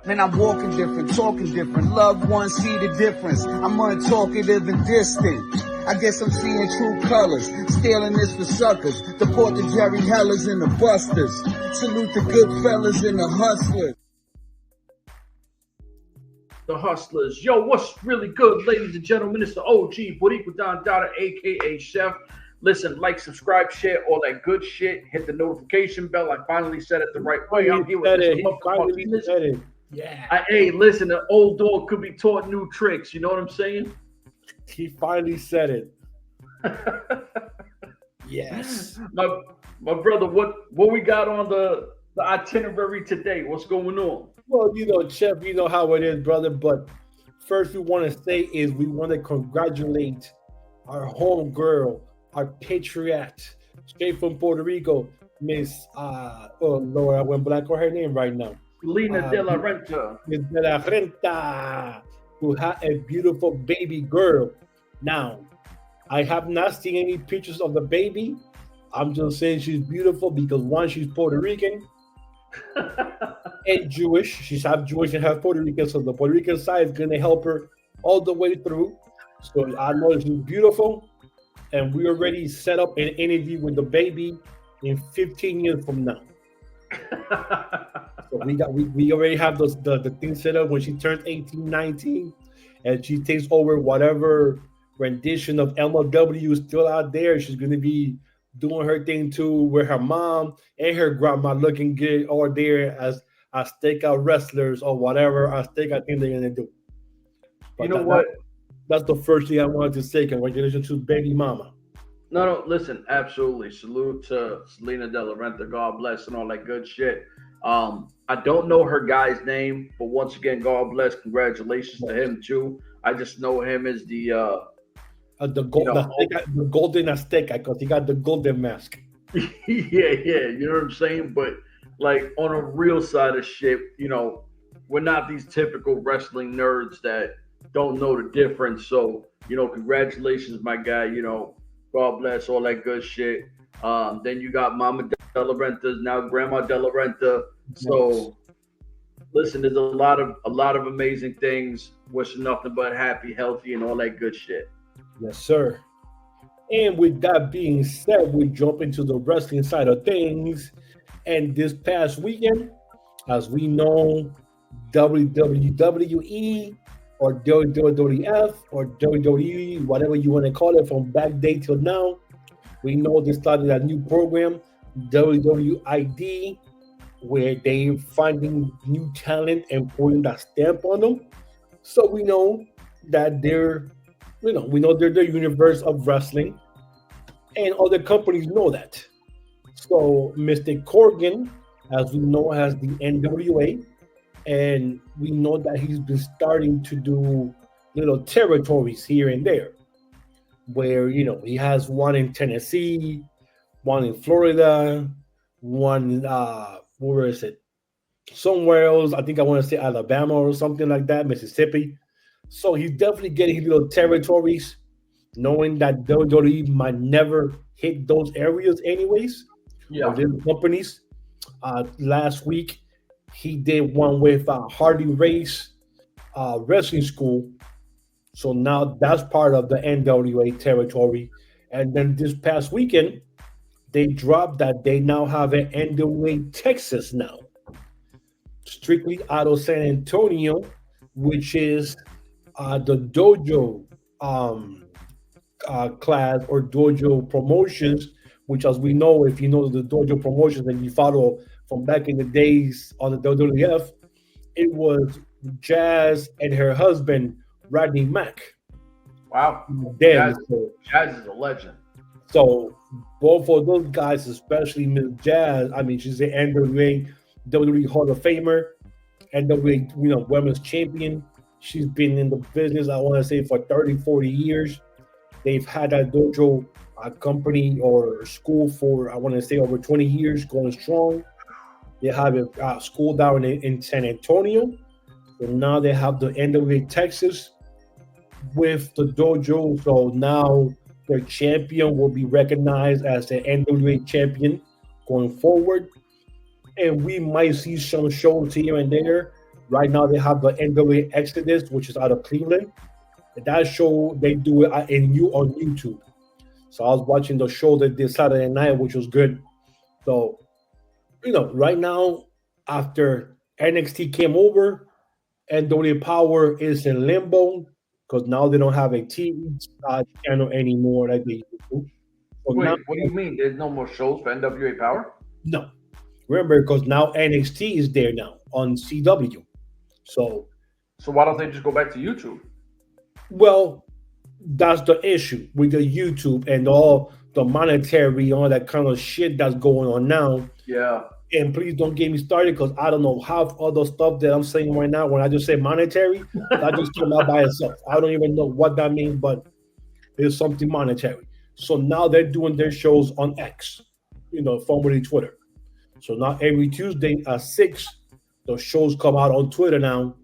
Man, I'm walking different, talking different. Loved ones see the difference. I'm untalkative and distant. I guess I'm seeing true colors. Stealing this for suckers. Deport the Jerry Hellers and the Busters. Salute the good fellas and the hustlers. The Hustlers. Yo, what's really good, ladies and gentlemen? It's the OG Boricua Don Dada, aka Chef. Listen, like, subscribe, share, all that good shit. Hit the notification bell. I finally said it the right way. I'm here with Mr. It. Yeah. Hey, listen, the old dog could be taught new tricks. You know what I'm saying? He finally said it. Yes. My brother, what we got on the itinerary today? What's going on? Well, Chef, you know how it is, brother. But first we want to say is we want to congratulate our home girl, our patriot, straight from Puerto Rico, Miss, oh Lord, I went blank on her name right now. Salina de la Renta. Miss de la Renta, who had a beautiful baby girl. Now, I have not seen any pictures of the baby. I'm just saying she's beautiful because one, she's Puerto Rican and Jewish. She's half Jewish and half Puerto Rican, so the Puerto Rican side is going to help her all the way through. So I know she's beautiful, and we already set up an interview with the baby in 15 years from now. So we already have the thing set up when she turns 18, 19, and she takes over whatever rendition of N.W.A is still out there. She's going to be doing her thing too, with her mom and her grandma looking good over there as stakeout wrestlers or whatever stakeout thing they're going to do. But you know what? That's the first thing I wanted to say. Congratulations to baby mama. No, listen, absolutely. Salute to Salina de la Renta, God bless, and all that good shit. I don't know her guy's name, but once again, God bless. Congratulations to him too. I just know him as the golden Azteca because he got the golden mask. yeah, you know what I'm saying? But like on a real side of shit, we're not these typical wrestling nerds that don't know the difference. So, congratulations, my guy. God bless, all that good shit. Then you got Mama de la Renta, now Grandma de la Renta. So, listen, there's a lot of amazing things. Wishing nothing but happy, healthy, and all that good shit. Yes, sir. And with that being said, we jump into the wrestling side of things. And this past weekend, as we know, WWE or WWF or WWE, whatever you want to call it, from back day till now, we know they started a new program, WWID, where they're finding new talent and putting that stamp on them. So we know that they're the universe of wrestling, and other companies know that. So Mr. Corgan, as we know, has the N.W.A, and we know that he's been starting to do little territories here and there, where he has one in Tennessee, one in Florida, one where is it? Somewhere else. I think I want to say Alabama or something like that, Mississippi. So he's definitely getting little territories, knowing that WWE might never hit those areas anyways. Yeah. Companies. Last week, he did one with Hardy Race Wrestling School. So now that's part of the N.W.A territory. And then this past weekend, they dropped that they now have an N.W.A Texas now. Strictly out of San Antonio, which is the dojo class or dojo promotions, which, as we know, if you know the dojo promotions and you follow from back in the days on the WWF, it was Jazz and her husband, Rodney Mack. Wow. Jazz is a legend. So both of those guys, especially Miss Jazz, she's the NWA WWE Hall of Famer, NWA Women's Champion. She's been in the business, I want to say, for 30, 40 years. They've had that dojo company or school for, I want to say, over 20 years, going strong. They have a school down in San Antonio. So now they have the NWA Texas with the dojo. So now their champion will be recognized as the NWA champion going forward. And we might see some shows here and there Right now, they have the N.W.A. Exodus, which is out of Cleveland. That show, they do it on YouTube. So I was watching the show that did Saturday night, which was good. So, right now, after NXT came over, NWA Power is in limbo because now they don't have a TV channel anymore like they used to. So now, Wait, what do you mean? There's no more shows for NWA Power? no. Remember, because now NXT is there now on CW. So why don't they just go back to YouTube? Well, that's the issue with the YouTube and all the monetary, all that kind of shit that's going on now. Yeah. And please don't get me started because I don't know half other stuff that I'm saying right now. When I just say monetary, that just came out by itself. I don't even know what that means, but it's something monetary. So now they're doing their shows on X, formerly Twitter. So now every Tuesday at 6, the shows come out on Twitter now.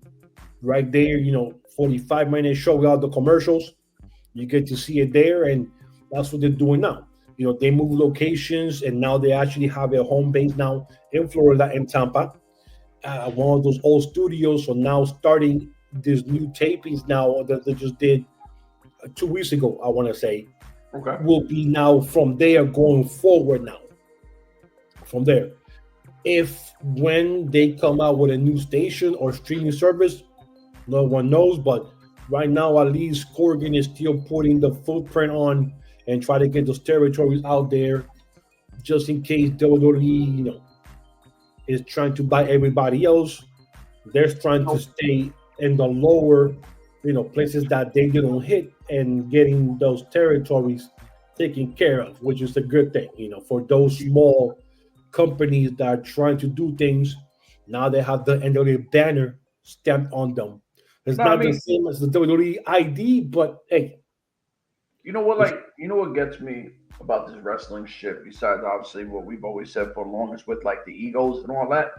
Right there, 45-minute show without the commercials. You get to see it there, and that's what they're doing now. They move locations, and now they actually have a home base now in Florida, in Tampa, one of those old studios. So now starting these new tapings now that they just did 2 weeks ago, I want to say, okay, will be now from there going forward now. From there. When they come out with a new station or streaming service, no one knows, but right now, at least Corgan is still putting the footprint on and try to get those territories out there, just in case WWE, is trying to buy everybody else. They're trying to stay in the lower, places that they didn't hit and getting those territories taken care of, which is a good thing, for those small companies that are trying to do things. Now they have the NWA banner stamped on them. It's not the same as the WWE ID, but hey. You know what gets me about this wrestling shit, besides obviously what we've always said for the longest with like the egos and all that.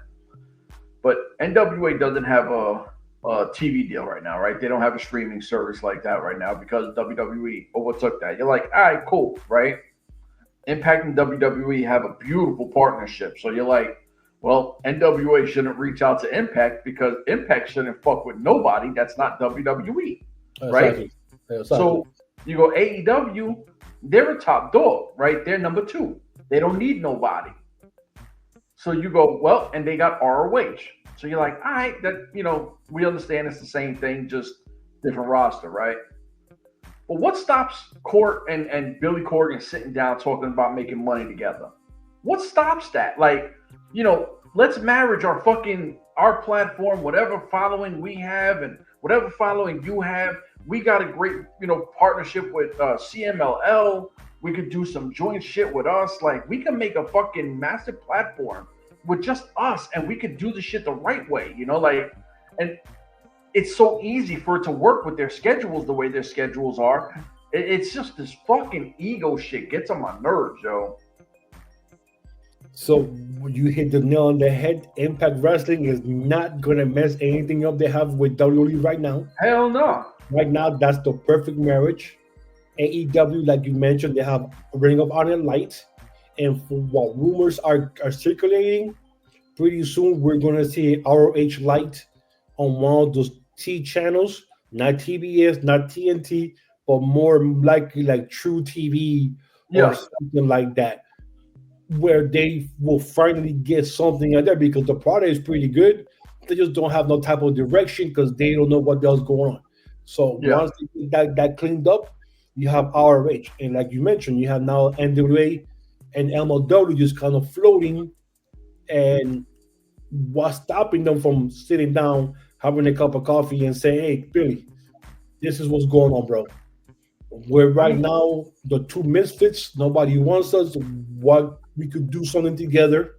But NWA doesn't have a TV deal right now, right? They don't have a streaming service like that right now because WWE overtook that. You're like, all right, cool, right? Impact and WWE have a beautiful partnership. So you're like, well, NWA shouldn't reach out to Impact because Impact shouldn't fuck with nobody that's not WWE, right? Exactly. So you go AEW, they're a top dog, right? They're number 2. They don't need nobody. So you go, well, and they got ROH. So you're like, all right, that, we understand it's the same thing, just different roster, right? But what stops Court and Billy Corgan sitting down talking about making money together? What stops that? Like, let's marriage our platform, whatever following we have and whatever following you have. We got a great, partnership with CMLL. We could do some joint shit with us. Like, we can make a fucking massive platform with just us, and we could do the shit the right way, and it's so easy for it to work with their schedules the way their schedules are. It's just this fucking ego shit gets on my nerves, yo. So you hit the nail on the head. Impact Wrestling is not going to mess anything up they have with WWE right now. Hell no. Right now, that's the perfect marriage. AEW, like you mentioned, they have Ring of Honor Light. And for what rumors are circulating, pretty soon we're going to see ROH Light on one of those T channels. Not TBS, not TNT, but more likely like True TV or something like that, where they will finally get something out there because the product is pretty good. They just don't have no type of direction because they don't know what else going on. So once they get that cleaned up, you have ROH. And like you mentioned, you have now N.W.A. and MLW just kind of floating. And what's stopping them from sitting down, having a cup of coffee and saying, hey, Billy, this is what's going on, bro. We're right now the two misfits. Nobody wants us. What we could do something together.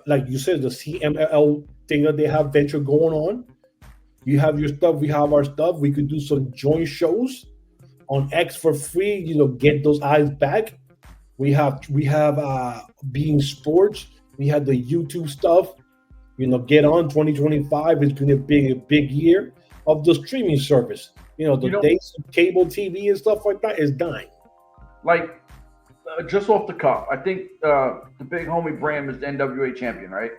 Like you said, the CMLL thing that they have venture going on. You have your stuff, we have our stuff. We could do some joint shows on X for free, get those eyes back. We have Being Sports. We have the YouTube stuff. Get on 2025. It's been a big year of the streaming service. The days of cable TV and stuff like that is dying. Like, just off the cuff, I think the big homie Bram is the NWA champion, right?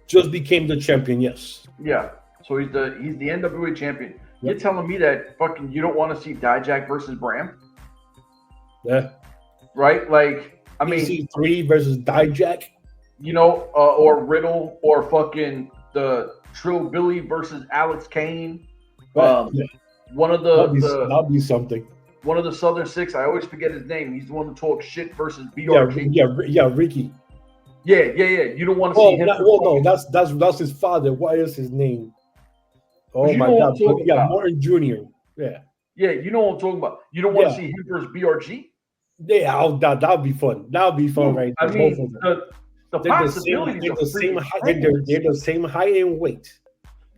just became the champion. Yes. Yeah. So he's the N.W.A champion. Yep. You're telling me that fucking you don't want to see Dijak versus Bram? Yeah. Right? Like, I mean, EC3 versus Dijak. You know, or Riddle, or fucking the Trill Billy versus Alex Kane. Right. One of that'll be something. One of the Southern Six, I always forget his name. He's the one who talks shit versus BRG. Yeah, Ricky. Yeah. You don't want to see him. No, that's his father. What is his name? Oh my God! Yeah, Martin Jr. Yeah, you know what I'm talking about. You don't want to see him versus BRG. Yeah, that'll be fun. That'll be fun, right? I mean, the possibilities they're the same height and weight.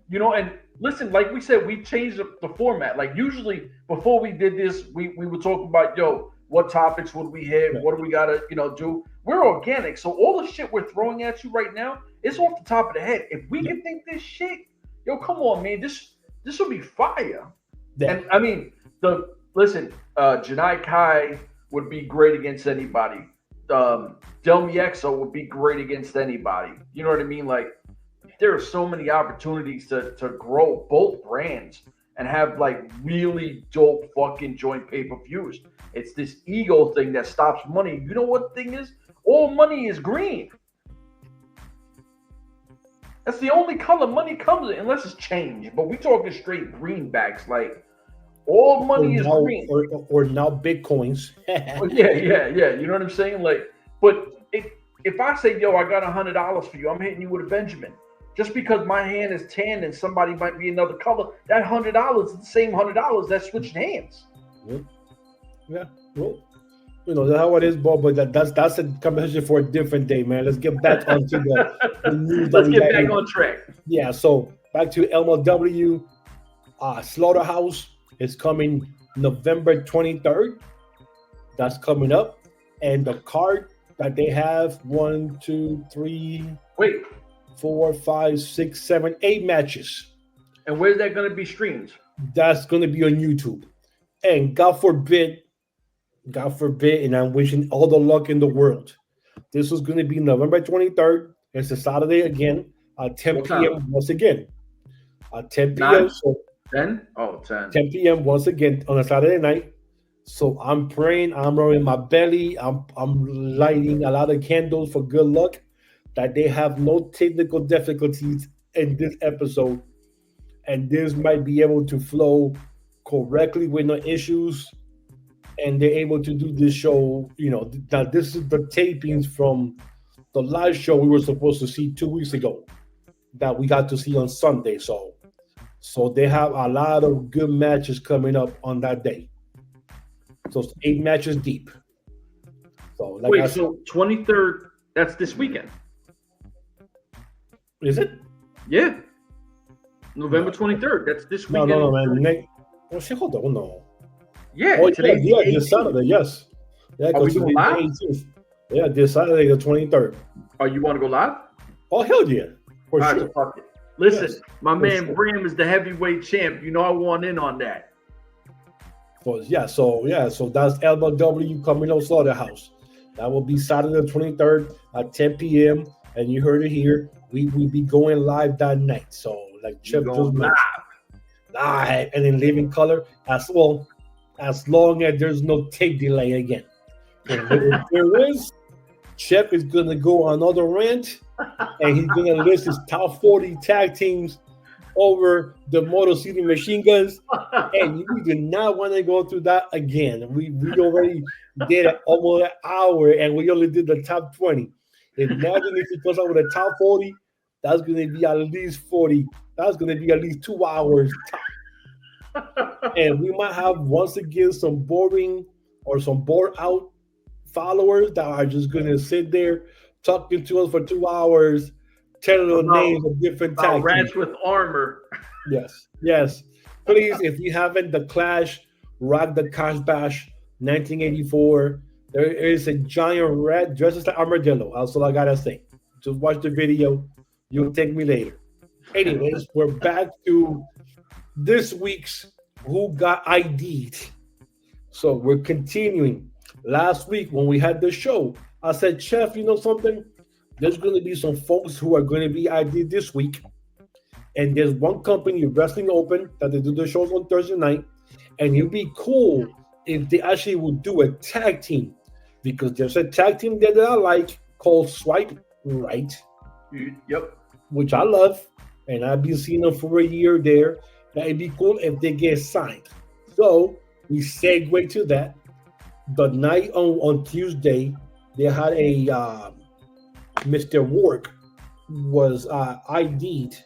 You know, and listen, like we said, we changed the format. Like usually before we did this, we would talk about, what topics would we hit? Right. What do we gotta, do? We're organic. So all the shit we're throwing at you right now, it's off the top of the head. If we can think this shit, come on, man, this will be fire. Yeah. And I mean, Janai Kai would be great against anybody. Del Miexo would be great against anybody. You know what I mean? Like, there are so many opportunities to grow both brands and have like really dope fucking joint pay-per-views. It's this ego thing that stops money. You know what the thing is? All money is green. That's the only color money comes in, unless it's changed. But we talking straight greenbacks. Like, all money is green. Or now Bitcoins. Yeah. You know what I'm saying? Like, but if I say, I got $100 for you, I'm hitting you with a Benjamin. Just because my hand is tan and somebody might be another color, that $100 is the same $100 that switched hands. Yeah. Well, that's how it is, Bob. But that's a conversation for a different day, man. Let's get back onto the news. Let's get back on track. Yeah. So back to MLW. Slaughterhouse is coming November 23rd. That's coming up, and the card that they have 1, 2, 3. Wait. 4, 5, 6, 7, 8 matches. And where's that going to be streamed? That's going to be on YouTube. And God forbid, and I'm wishing all the luck in the world. This is going to be November 23rd. It's a Saturday again at 10 p.m. once again. At 10 p.m. 10? Oh, 10. 10 p.m. once again on a Saturday night. So I'm praying, I'm rubbing my belly, I'm lighting a lot of candles for good luck, that they have no technical difficulties in this episode, and this might be able to flow correctly with no issues, and they're able to do this show. That this is the tapings from the live show we were supposed to see 2 weeks ago that we got to see on Sunday. So they have a lot of good matches coming up on that day. So it's 8 matches deep. So so 23rd, that's this weekend. Is it? Yeah. November 23rd. That's this weekend. No, man. Hold on. No. Yeah. This Saturday, yes. Yeah, are we doing live? Yeah, this Saturday, the 23rd. Oh, you want to go live? Oh, hell yeah. For all sure. Right, fuck it. Listen, my man Bram is the heavyweight champ. I want in on that. So that's LBW coming on Slaughterhouse. That will be Saturday the 23rd at 10 p.m. And you heard it here. We will be going live that night. So like Chip just mentioned, live and in living color as long as there's no tape delay again. If there is, Chip is gonna go on another rant and he's gonna list his top 40 tag teams over the Motor City Machine Guns, and you do not want to go through that again. We already did almost an hour, and we only did the top 20. Imagine if he goes out with a top 40, that's going to be at least 40. That's going to be at least 2 hours top. And we might have, once again, some boring or some bored out followers that are just going to sit there talking to us for 2 hours, telling the names of different tag rats with armor. Yes. Please, if you haven't, The Clash, Rock the Cash Bash, 1984. There is a giant rat dressed as an armadillo. That's all I gotta say. Just watch the video. You'll thank me later. Anyways, we're back to this week's Who Got ID'd. So we're continuing. Last week when we had the show, I said, Chef, you know something? there's going to be some folks who are going to be ID this week. And there's one company, Wrestling Open, that they do their shows on Thursday night. And it'd be cool if they actually would do a tag team. Because there's a tag team there that I like called Swipe Right. Yep. Which I love. And I've been seeing them for a year there. That'd be cool if they get signed. So we segue to that. The night on Tuesday, they had a Mr. Work was ID'd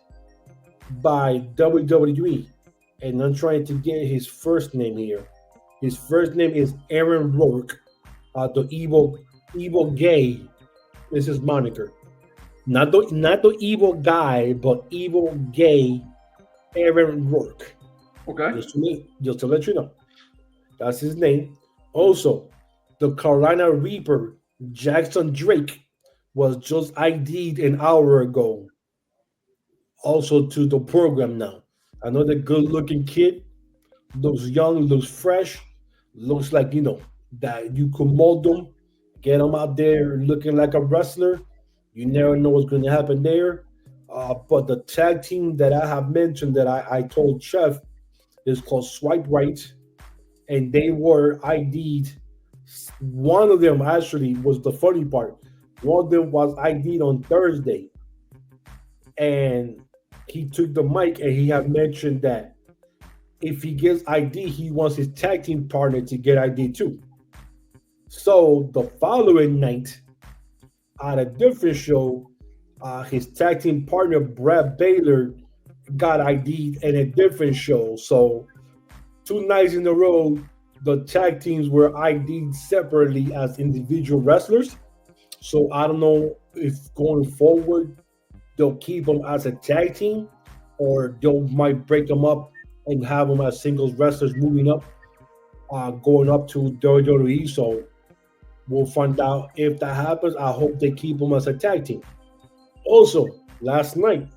by WWE, and I'm trying to get his first name here. His first name is Aaron Rourke, the evil gay. This is moniker, not the evil guy, but evil gay Aaron Rourke. Okay, just to let you know, that's his name. Also, the Carolina Reaper Jackson Drake was just ID'd an hour ago. Also to the program now. Another good-looking kid, looks young, looks fresh, looks like, that you could mold them, get them out there looking like a wrestler. You never know what's going to happen there. But the tag team that I have mentioned that I told Chef is called Swipe Right, and they were ID'd. One of them actually was the funny part. One of them was ID'd on Thursday, and he took the mic and he had mentioned that if he gets ID, he wants his tag team partner to get ID too. So the following night, at a different show, his tag team partner, Brad Baylor, got ID'd in a different show. So 2 nights in a row, the tag teams were ID'd separately as individual wrestlers. So I don't know if going forward, they'll keep them as a tag team, or they might break them up and have them as singles wrestlers moving up, going up to WWE. So we'll find out if that happens. I hope they keep them as a tag team. Also, last night,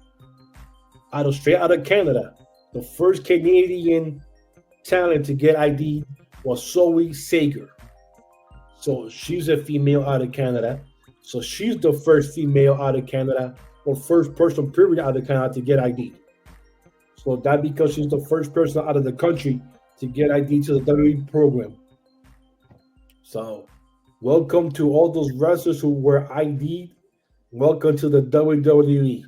straight out of Canada, the first Canadian talent to get ID was Zoe Sager. So she's a female out of Canada. So she's the first female out of Canada, or first person period out of Canada to get ID. So that because she's the first person out of the country to get ID to the WWE program. So welcome to all those wrestlers who were ID'd. Welcome to the WWE.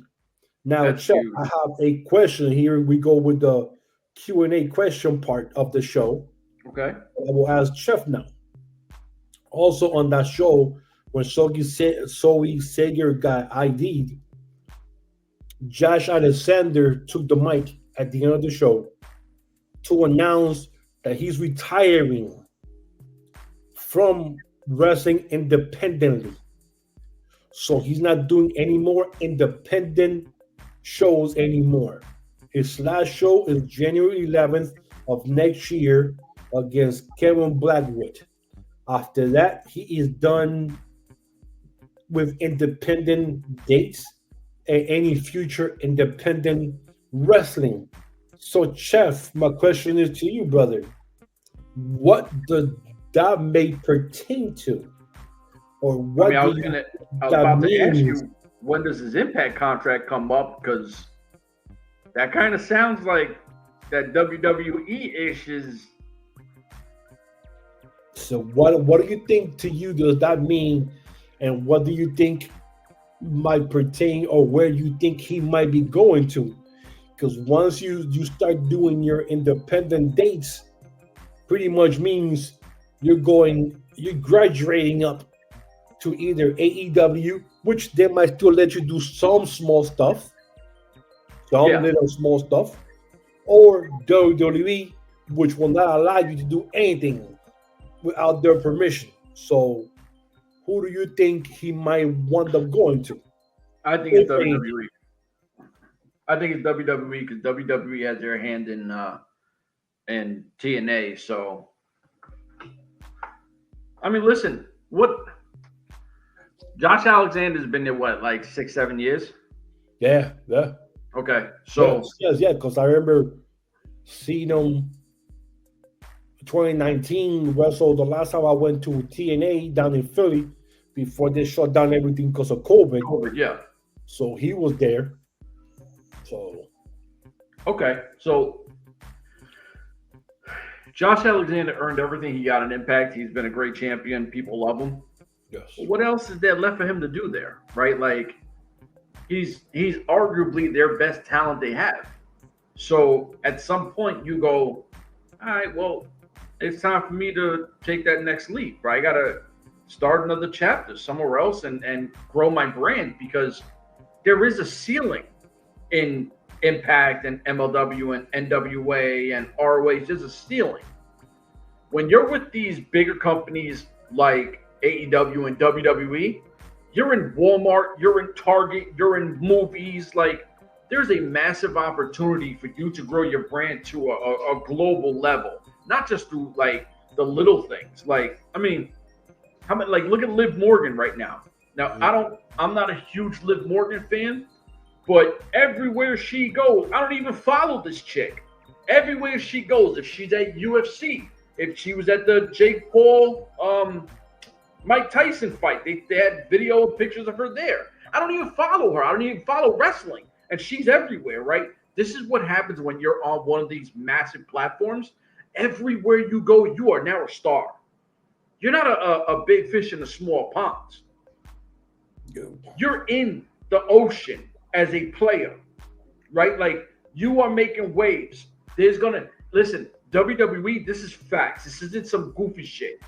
Now, Chuck, I have a question. Here we go with the Q&A question part of the show. Okay. I will ask Chef now. Also on that show, when Zoe Sager got ID'd, Josh Alexander took the mic at the end of the show to announce that he's retiring from wrestling independently. So he's not doing any more independent shows anymore. His last show is January 11th of next year against Kevin Blackwood. After that, he is done with independent dates and any future independent wrestling. So, Chef, my question is to you, brother. What does that may pertain to? Or what I was about to ask you, when does his Impact contract come up? Because that kind of sounds like that WWE-ish is. So what do you think to you does that mean, and what do you think might pertain, or where you think he might be going to? Because once you start doing your independent dates, pretty much means you're graduating up to either AEW, which they might still let you do some small stuff, little small stuff, or WWE, which will not allow you to do anything without their permission. So who do you think he might wind up going to? I think it's WWE. I think it's WWE because WWE has their hand in TNA. So, I mean, listen, Josh Alexander's been there, like 6-7 years? Yeah. Okay, so. Yes, because I remember seeing him 2019 wrestle. The last time I went to TNA down in Philly, before they shut down everything because of COVID. Yeah. So he was there. So okay, so Josh Alexander earned everything he got in Impact. He's been a great champion. People love him. yes. What else is there left for him to do there, right? Like he's arguably their best talent they have. So at some point you go, all right, well, it's time for me to take that next leap, right? I got to start another chapter somewhere else and grow my brand, because there is a ceiling in Impact and MLW and N.W.A and ROH. There's a ceiling. When you're with these bigger companies like AEW and WWE, you're in Walmart, you're in Target, you're in movies. Like, there's a massive opportunity for you to grow your brand to a global level, not just through like the little things. Like, I mean, how many, like, look at Liv Morgan right now. Now, I'm not a huge Liv Morgan fan, but everywhere she goes, I don't even follow this chick. Everywhere she goes, if she's at UFC, if she was at the Jake Paul, Mike Tyson fight, they had video and pictures of her there. I don't even follow her. I don't even follow wrestling. And she's everywhere, right? This is what happens when you're on one of these massive platforms. Everywhere you go, you are now a star. You're not a big fish in a small pond. You're in the ocean as a player, right? Like, you are making waves. Listen, WWE, this is facts. This isn't some goofy shit.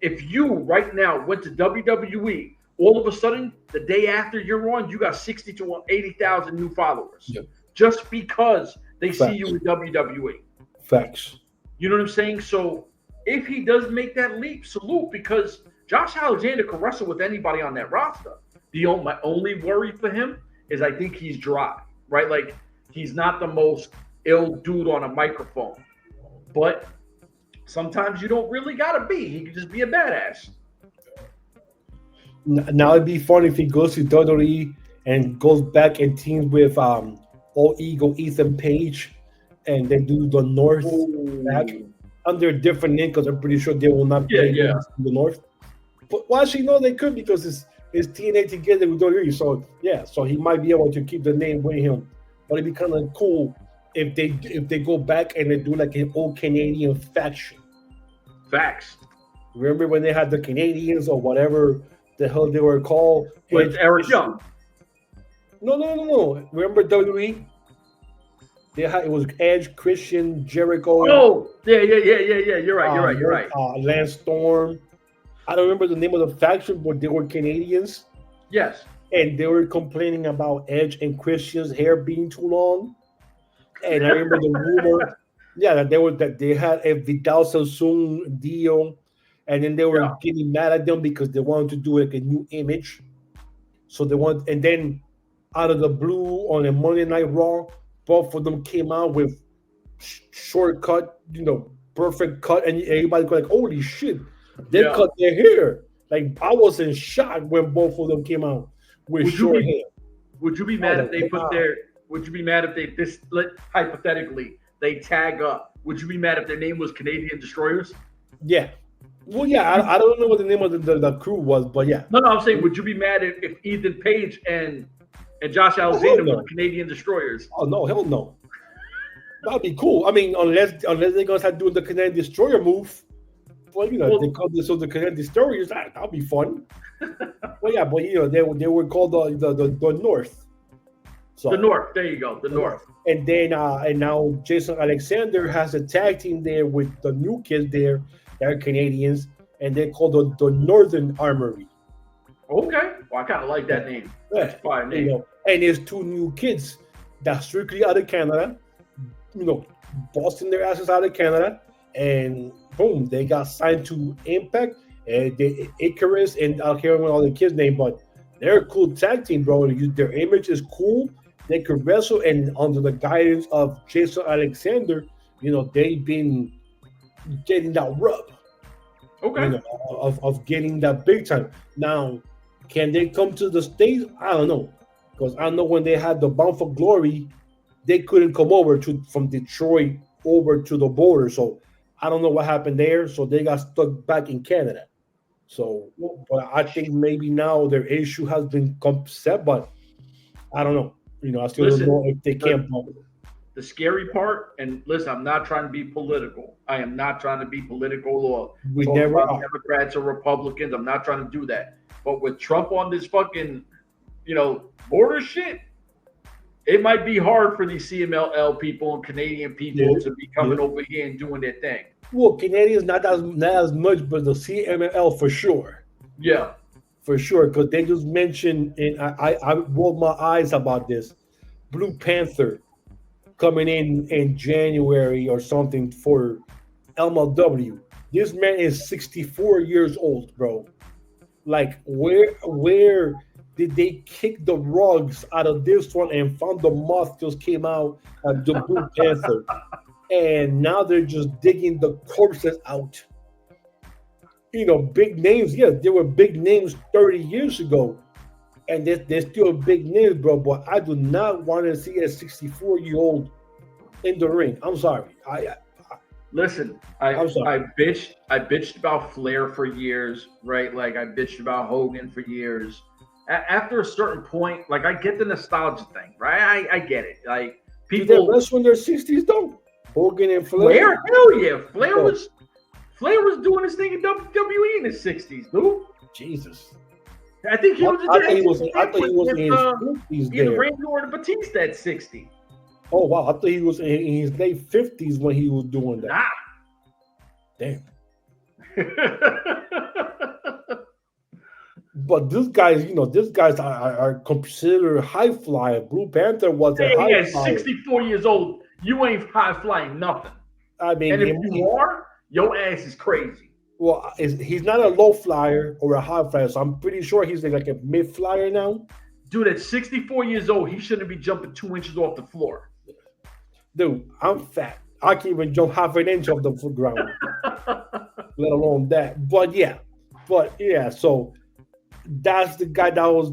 If you right now went to WWE, all of a sudden, the day after you're on, you got 60 to 80,000 new followers. Yep. Just because they Facts. see you in WWE. Facts. You know what I'm saying? So if he does make that leap, salute, because Josh Alexander can wrestle with anybody on that roster. My only worry for him is I think he's dry, right? Like, he's not the most ill dude on a microphone. But sometimes you don't really got to be. He can just be a badass. Now it'd be fun if he goes to WWE and goes back and teams with All Ego Ethan Page, and they do the North back under a different name, because I'm pretty sure they will not play in the North. But well, actually, no, they could, because it's TNA together with WWE. So yeah, so he might be able to keep the name with him. But it'd be kind of cool if they go back and they do like an old Canadian faction. Facts. Remember when they had the Canadians or whatever the hell they were called? With Eric Young. No. Remember WWE? It was Edge, Christian, Jericho. Oh, yeah. You're right. Lance Storm. I don't remember the name of the faction, but they were Canadians. Yes. And they were complaining about Edge and Christian's hair being too long. And I remember the rumor, that they had a Vidal Sassoon deal, and then they were getting mad at them because they wanted to do like a new image. So and then out of the blue on a Monday Night Raw, both of them came out with shortcut, perfect cut, and everybody go like, "Holy shit!" They cut their hair. Like, I was in shock when both of them came out with short hair. Would you be mad if they put their? Would you be mad if hypothetically they tag up? Would you be mad if their name was Canadian Destroyers? Yeah. Well, yeah. I don't know what the name of the crew was, but yeah. No. I'm saying, would you be mad if Ethan Page and Josh Alexander were Canadian Destroyers? Oh no, hell no. That'd be cool. I mean, unless they're gonna start doing the Canadian Destroyer move. Well, they call this the Canadian Destroyers. That'll be fun. But they were called the North. So, the North. There you go. The North. And then and now Jason Alexander has a tag team there with the new kids there. They're Canadians, and they're called the Northern Armory. Okay. Well, I kind of like that name. That's a fine name. And there's two new kids that's strictly out of Canada, busting their asses out of Canada, and boom, they got signed to Impact. And Icarus, and I can't remember all the kids' name, but they're a cool tag team, bro. Their image is cool. They could wrestle, and under the guidance of Jason Alexander, they've been getting that rub. Okay. Of getting that big time. Now, can they come to the States? I don't know. Because I know when they had the Bound for Glory, they couldn't come over from Detroit over to the border. So I don't know what happened there. So they got stuck back in Canada. So, but I think maybe now their issue has been set, but I don't know. I still don't know if they can bump it. The scary part, and listen, I'm not trying to be political. I am not trying to be political or We talk never about are. Democrats or Republicans. I'm not trying to do that. But with Trump on this fucking, border shit, it might be hard for these CMLL people and Canadian people to be coming over here and doing their thing. Well, Canadians not as much, but the CMLL for sure. Yeah. For sure, because they just mentioned, and I rolled my eyes about this, Blue Panther coming in January or something for MLW. This man is 64 years old, bro. Like, where did they kick the rugs out of this one and found the moth just came out of the Blue Panther? And now they're just digging the corpses out. Big names. Yeah, there were big names 30 years ago. And they're still big names, bro. But I do not want to see a 64-year-old in the ring. I'm sorry. Listen, I'm sorry. I bitched about Flair for years, right? Like, I bitched about Hogan for years. After a certain point, like, I get the nostalgia thing, right? I get it. Like, people. Did they wrestle in their 60s, though? Hogan and Flair? Hell yeah. Flair was doing his thing in WWE in his 60s, dude. Jesus. I think he was. I thought he was in his 50s there. Either Randy or Batista at 60. Oh wow! I thought he was in his late 50s when he was doing that. Nah. Damn. But these guys are considered high flyer. Blue Panther was a high flyer. 64 years old. You ain't high flying nothing. I mean, and if you are, your ass is crazy. Well, he's not a low flyer or a high flyer, so I'm pretty sure he's like a mid flyer now. Dude, at 64 years old, he shouldn't be jumping 2 inches off the floor. Dude, I'm fat. I can't even jump half an inch off the ground, let alone that. But yeah, so that's the guy that was,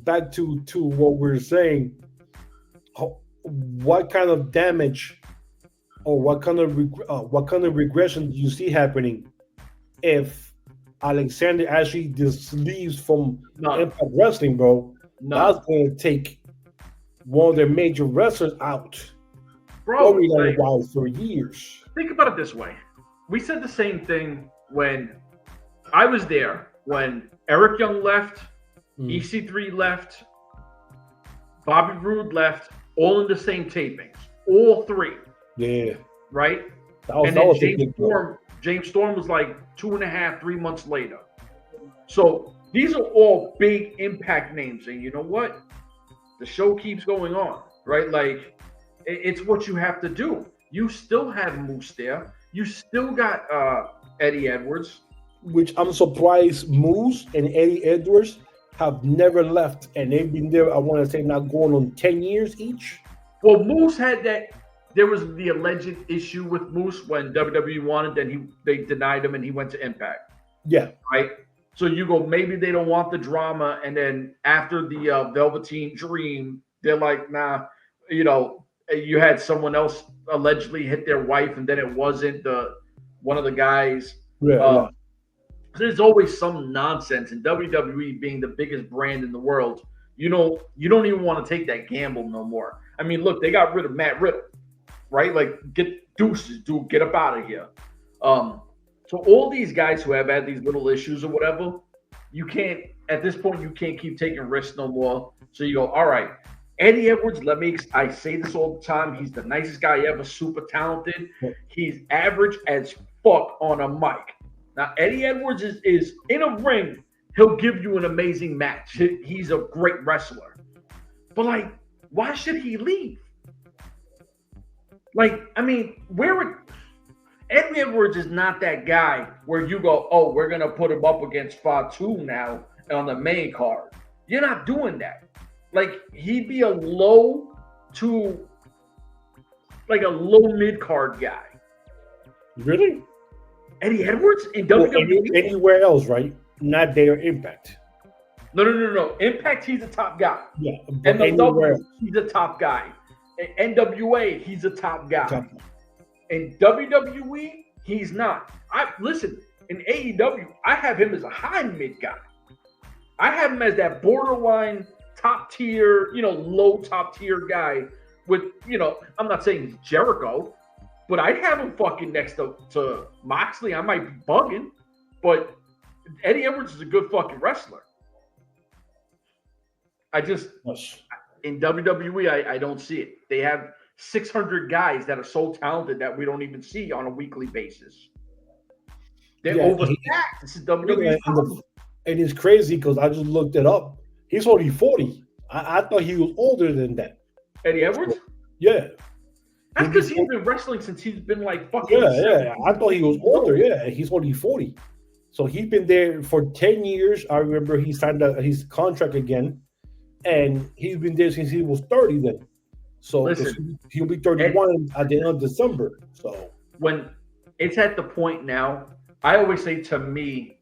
back to what we're saying. What kind of damage or what kind of regression do you see happening if Alexander actually just leaves from Impact Wrestling, bro? That's going to take one of their major wrestlers out. Bro, for years. Think about it this way. We said the same thing when I was there, when Eric Young left, EC3 left, Bobby Roode left, all in the same tapings. All three. Yeah. Right? And then James Storm was like 2.5, 3 months later. So these are all big Impact names. And you know what? The show keeps going on, right? Like, it's what you have to do. You still have Moose there. You still got Eddie Edwards. Which I'm surprised Moose and Eddie Edwards have never left. And they've been there, I want to say, not going on 10 years each. Well, Moose had that. There was the alleged issue with Moose when WWE wanted, then they denied him and he went to Impact. Yeah. Right? So you go, maybe they don't want the drama. And then after the Velveteen Dream, they're like, nah, you had someone else allegedly hit their wife, and then it wasn't one of the guys. Yeah. There's always some nonsense, and WWE being the biggest brand in the world, you don't even want to take that gamble no more. I mean, look, they got rid of Matt Riddle, right? Like, get deuces, dude, get up out of here. So all these guys who have had these little issues or whatever, at this point, you can't keep taking risks no more. So you go, all right. Eddie Edwards, I say this all the time. He's the nicest guy ever, super talented. He's average as fuck on a mic. Now, Eddie Edwards is in a ring. He'll give you an amazing match. He's a great wrestler. But, like, why should he leave? Like, I mean, Eddie Edwards is not that guy where you go, oh, we're going to put him up against Fatu now on the main card. You're not doing that. Like, he'd be a low mid card guy. Really? Eddie Edwards in WWE? Anywhere else, right? Not their Impact. No. Impact, he's a top guy. Yeah. And he's a top guy. N.W.A, he's a top guy. In WWE, he's not. Listen, in AEW, I have him as a high mid guy. I have him as that borderline top tier, low top tier guy with, I'm not saying he's Jericho, but I'd have him fucking next to Moxley. I might be bugging, but Eddie Edwards is a good fucking wrestler. In WWE, I don't see it. They have 600 guys that are so talented that we don't even see on a weekly basis. They're overstacked. This is WWE. And it's crazy because I just looked it up. He's only 40. I thought he was older than that. Eddie Edwards? Yeah. That's because he's been wrestling since he's been like fucking. Yeah. I thought he was older. Yeah, he's only 40. So he's been there for 10 years. I remember he signed his contract again. And he's been there since he was 30 then. So listen, he'll be 31 at the end of December. So when it's at the point now, I always say to me,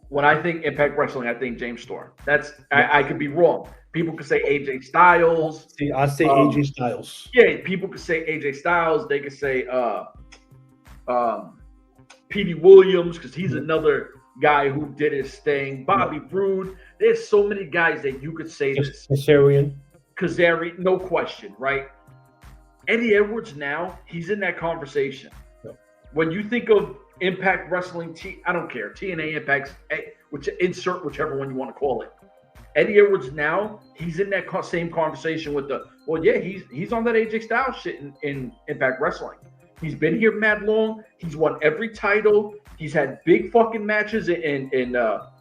when I think Impact Wrestling, I think James Storm. I could be wrong. People could say AJ Styles. See, I say AJ Styles. Yeah, people could say AJ Styles. They could say P.D. Williams because he's another guy who did his thing. Bobby Roode. There's so many guys that you could say this. Kazarian, no question, right? Eddie Edwards now, he's in that conversation. Yep. When you think of Impact Wrestling, I don't care, TNA Impact, insert whichever one you want to call it. Eddie Edwards now, he's in that same conversation with he's on that AJ Styles shit in Impact Wrestling. He's been here mad long. He's won every title. He's had big fucking matches in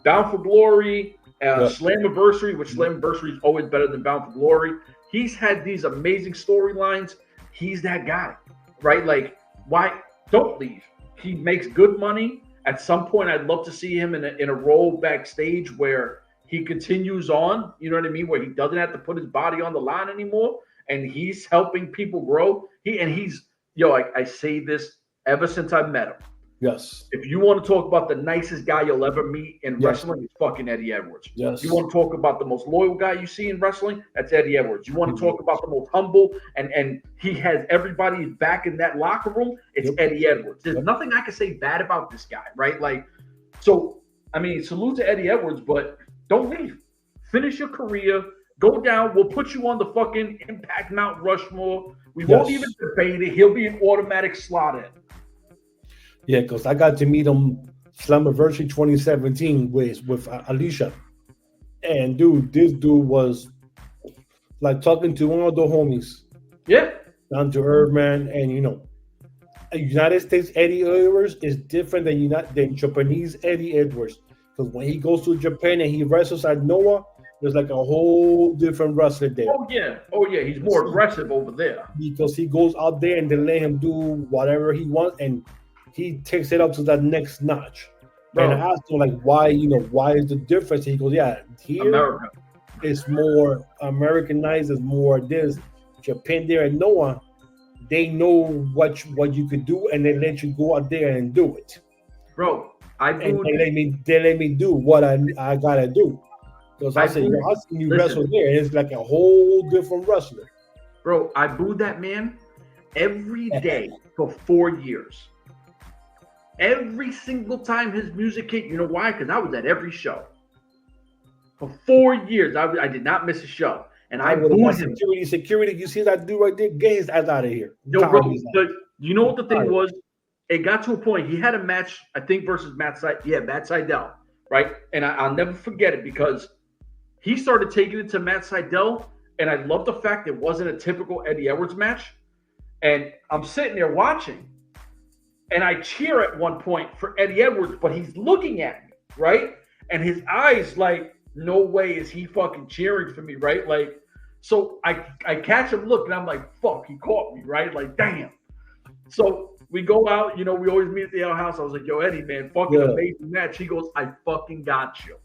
Bound for Glory, Slammiversary, which Slammiversary is always better than Bound for Glory. He's had these amazing storylines. He's that guy, right? Like, why? Don't leave. He makes good money. At some point, I'd love to see him in a role backstage where he continues on, you know what I mean? Where he doesn't have to put his body on the line anymore, and he's helping people grow. I say this ever since I met him. Yes. If you want to talk about the nicest guy you'll ever meet in wrestling, it's fucking Eddie Edwards. Yes. You want to talk about the most loyal guy you see in wrestling, that's Eddie Edwards. You want to talk about the most humble and he has everybody back in that locker room, it's Eddie Edwards. There's nothing I can say bad about this guy, right? Like, so, I mean, salute to Eddie Edwards, but don't leave. Finish your career. Go down. We'll put you on the fucking Impact Mount Rushmore. We won't even debate it. He'll be an automatic slot in. Yeah, because I got to meet him Slammiversary 2017 with Alicia. And dude, this dude was like talking to one of the homies. Yeah. Down to earth, man. And United States Eddie Edwards is different than Japanese Eddie Edwards. Because when he goes to Japan and he wrestles at N.W.A, there's like a whole different wrestler there. Oh yeah. He's more aggressive over there. Because he goes out there and they let him do whatever he wants and he takes it up to that next notch. Bro. And I asked him like why is the difference? And he goes, here America. It's more Americanized, it's more this. Japan there and N.W.A, they know what you could do and they let you go out there and do it. Bro, they let me do what I gotta do. Because I said, how can you wrestle there? And it's like a whole different wrestler. Bro, I booed that man every day for 4 years. Every single time his music hit, you know why? Because I was at every show. For 4 years, I did not miss a show. And I booed him. Security, you see that dude right there? Get his ass out of here. Yo, bro, you know what the thing was? It got to a point. He had a match, I think, versus Matt Sydal, right? And I'll never forget it because he started taking it to Matt Sydal, and I love the fact it wasn't a typical Eddie Edwards match. And I'm sitting there watching, and I cheer at one point for Eddie Edwards, but he's looking at me, right? And his eyes like, no way is he fucking cheering for me, right? Like, so I catch him look, and I'm like, fuck, he caught me, right? Like, damn. So we go out, we always meet at the Ale House. I was like, yo, Eddie, man, fucking amazing match. He goes, I fucking got you.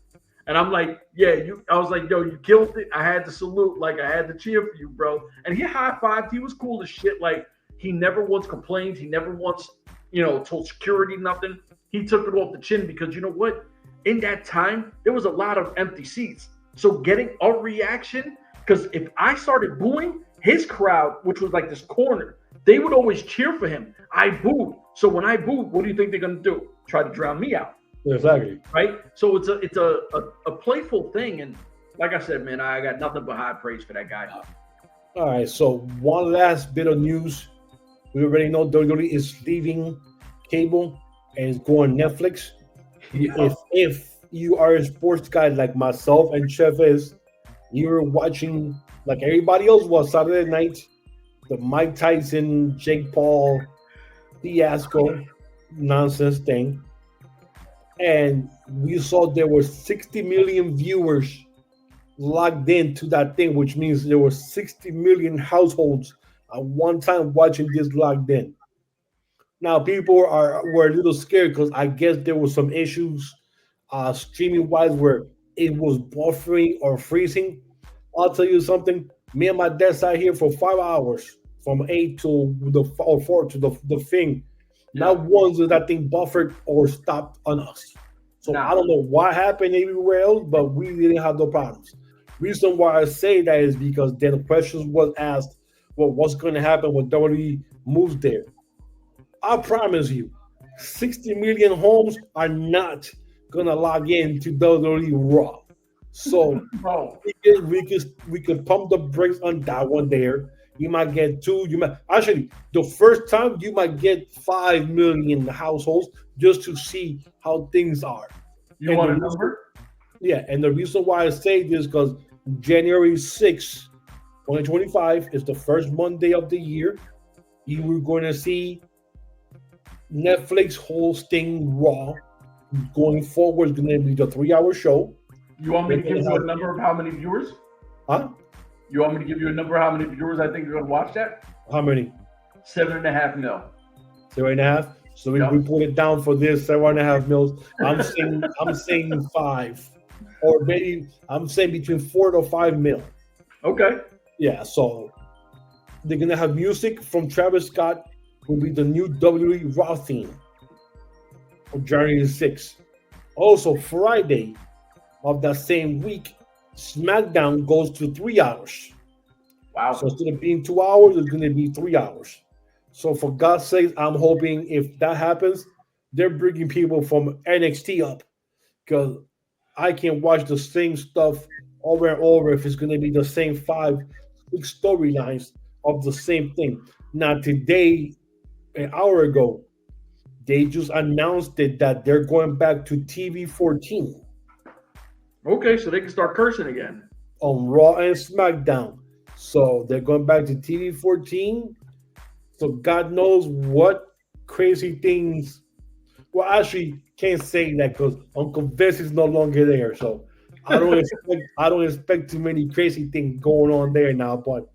And I'm like, I was like, yo, you killed it. I had to salute, like I had to cheer for you, bro. And he high-fived. He was cool as shit. Like, he never once complained. He never once, told security nothing. He took it off the chin because you know what? In that time, there was a lot of empty seats. So getting a reaction, because if I started booing, his crowd, which was like this corner, they would always cheer for him. I booed. So when I booed, what do you think they're gonna do? Try to drown me out. Exactly. Right? So it's a playful thing. And like I said, man, I got nothing but high praise for that guy. All right, so one last bit of news. We already know WWE is leaving cable and is going Netflix. Yeah. If you are a sports guy like myself and Chef is, you're watching like everybody else was Saturday night, the Mike Tyson, Jake Paul, fiasco nonsense thing. And we saw there were 60 million viewers logged into that thing, which means there were 60 million households at one time watching this logged in. Now people were a little scared because I guess there were some issues streaming wise where it was buffering or freezing. I'll tell you something. Me and my dad sat here for 5 hours from 8 to the or 4 to the thing. Not once did that thing buffered or stopped on us. So I don't know what happened everywhere else, but we didn't have no problems. Reason why I say that is because then the questions was asked, well, what's going to happen when WWE moves there? I promise you, 60 million homes are not going to log in to WWE Raw. So we could pump the brakes on that one there. You might get 2. You might actually the first time you might get 5 million households just to see how things are. You want a number? Yeah, and the reason why I say this because January 6th, 2025 is the first Monday of the year. You were going to see Netflix hosting Raw. Going forward, it's going to be the 3-hour show. You want me to give you a number of how many viewers? Huh? You want me to give you a number of how many viewers I think are going to watch that? How many? 7.5 mil. 7.5. So we put it down for this 7.5 mils. I'm saying 5, or maybe I'm saying between 4 to 5 mil. Okay. Yeah. So they're gonna have music from Travis Scott, who will be the new WWE Raw theme for January 6th. Also, Friday of that same week, SmackDown goes to 3 hours. Wow. So instead of being 2 hours, it's going to be 3 hours. So for God's sake, I'm hoping if that happens, they're bringing people from NXT up because I can watch the same stuff over and over if it's going to be the same 5, 6 storylines of the same thing. Now today, an hour ago, they just announced it that they're going back to TV 14. Okay, so they can start cursing again. On Raw and SmackDown. So they're going back to TV 14. So God knows what crazy things. Well, actually, can't say that because Uncle Vince is no longer there. So I don't expect too many crazy things going on there now. But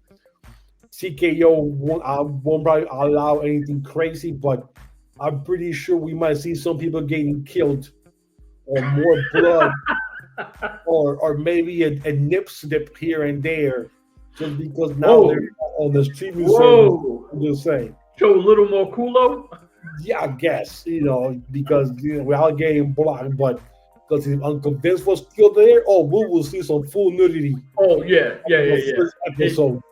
CKO won't probably allow anything crazy. But I'm pretty sure we might see some people getting killed or more blood. Or maybe a nip slip here and there, just because now they're on the streaming service. I'm just saying. Show a little more culo? Yeah, I guess, because we're all getting blocked, but because if Uncle Vince was still there, we will see some full nudity. Oh, yeah. First episode.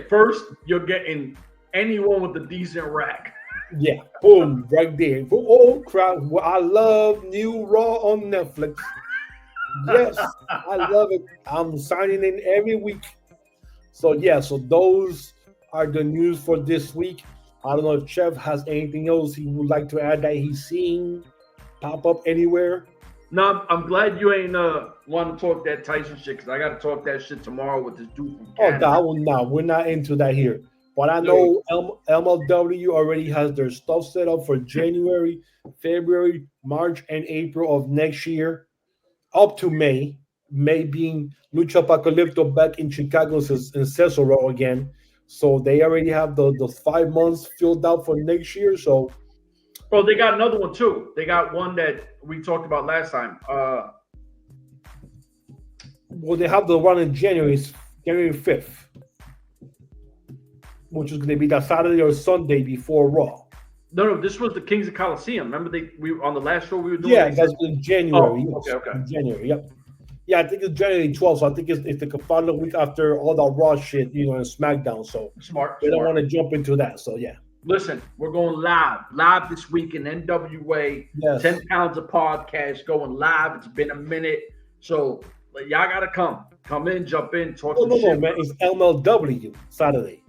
First, you're getting anyone with a decent rack. Yeah, boom, right there. Oh, crap. Well, I love new Raw on Netflix. Yes, I love it. I'm signing in every week. So those are the news for this week. I don't know if Chef has anything else he would like to add that he's seeing pop up anywhere. No, I'm glad you ain't want to talk that Tyson shit because I got to talk that shit tomorrow with this dude from Canada. We're not into that here. But I know MLW already has their stuff set up for January, February, March, and April of next year. Up to May being Lucha Apocalypto back in Chicago in Cesaro again. So they already have the 5 months filled out for next year. So, they got another one too. They got one that we talked about last time. They have the one in January 5th, which is going to be that Saturday or Sunday before Raw. No, this was the Kings of Coliseum. Remember we on the last show we were doing? Yeah, that's in January. Okay. In January, yep. Yeah, I think it's January 12th. So I think it's the following week after all the Raw shit, and SmackDown. So Smart. they don't want to jump into that. So yeah. Listen, we're going live this week in N.W.A. Yes. 10 pounds of podcast going live. It's been a minute. So y'all got to come in, jump in, talk some shit. No, man. It's MLW Saturday.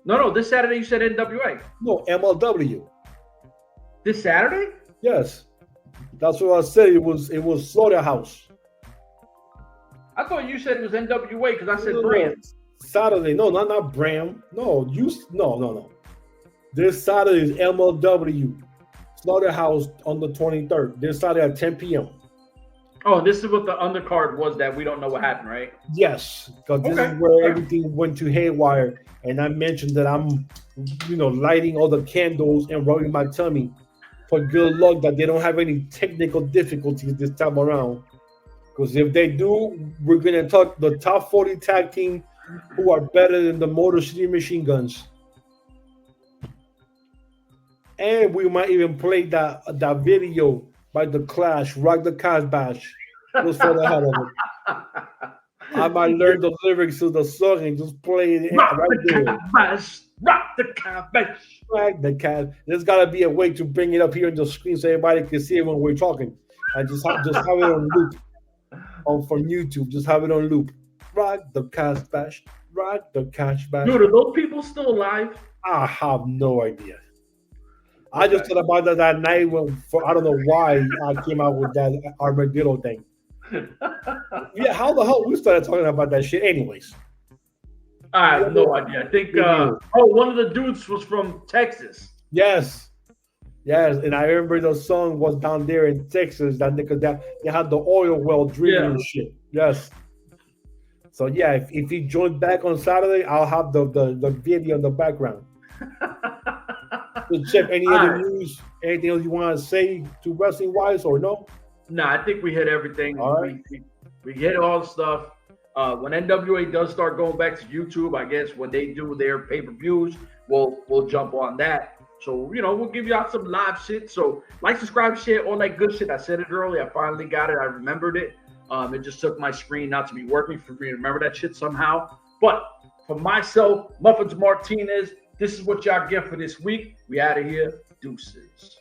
No, this Saturday you said N.W.A. No, MLW. This Saturday? Yes. That's what I said. It was Slaughterhouse. I thought you said it was N.W.A. because I said Bram. Saturday. No, not Bram. No. This Saturday is MLW Slaughterhouse on the 23rd. This Saturday at 10 p.m. Oh, this is what the undercard was that we don't know what happened, right? Yes, because this is where everything went to haywire. And I mentioned that I'm, lighting all the candles and rubbing my tummy for good luck that they don't have any technical difficulties this time around. Because if they do, we're going to talk the top 40 tag team who are better than the Motor City Machine Guns. And we might even play that video by The Clash, Rock the Cash Bash. Just for the hell of it. I might learn the lyrics to the song and just play it Rock right the there. Cash Bash. Rock the Cash Bash. Rock the Cash. There's got to be a way to bring it up here on the screen so everybody can see it when we're talking. And just have it on loop from YouTube. Just have it on loop. Rock the Cash Bash. Rock the Cash Bash. Dude, are those people still alive? I have no idea. I just thought about that night I don't know why I came out with that armadillo thing. Yeah, how the hell we started talking about that shit anyways? I have no idea. I think one of the dudes was from Texas. Yes, and I remember the song was down there in Texas that they had the oil well drilling and shit. Yes. So yeah, if he joins back on Saturday, I'll have the video in the background. So Jeff, any other news? Anything else you want to say to wrestling wise or no? Nah, I think we hit everything. All right. We hit all the stuff. When N.W.A. does start going back to YouTube, I guess when they do their pay-per-views, we'll jump on that. So, we'll give y'all some live shit. So like, subscribe, share, all that good shit. I said it earlier. I finally got it. I remembered it. It just took my screen not to be working for me to remember that shit somehow. But for myself, Muffins Martinez, this is what y'all get for this week. We out of here. Deuces.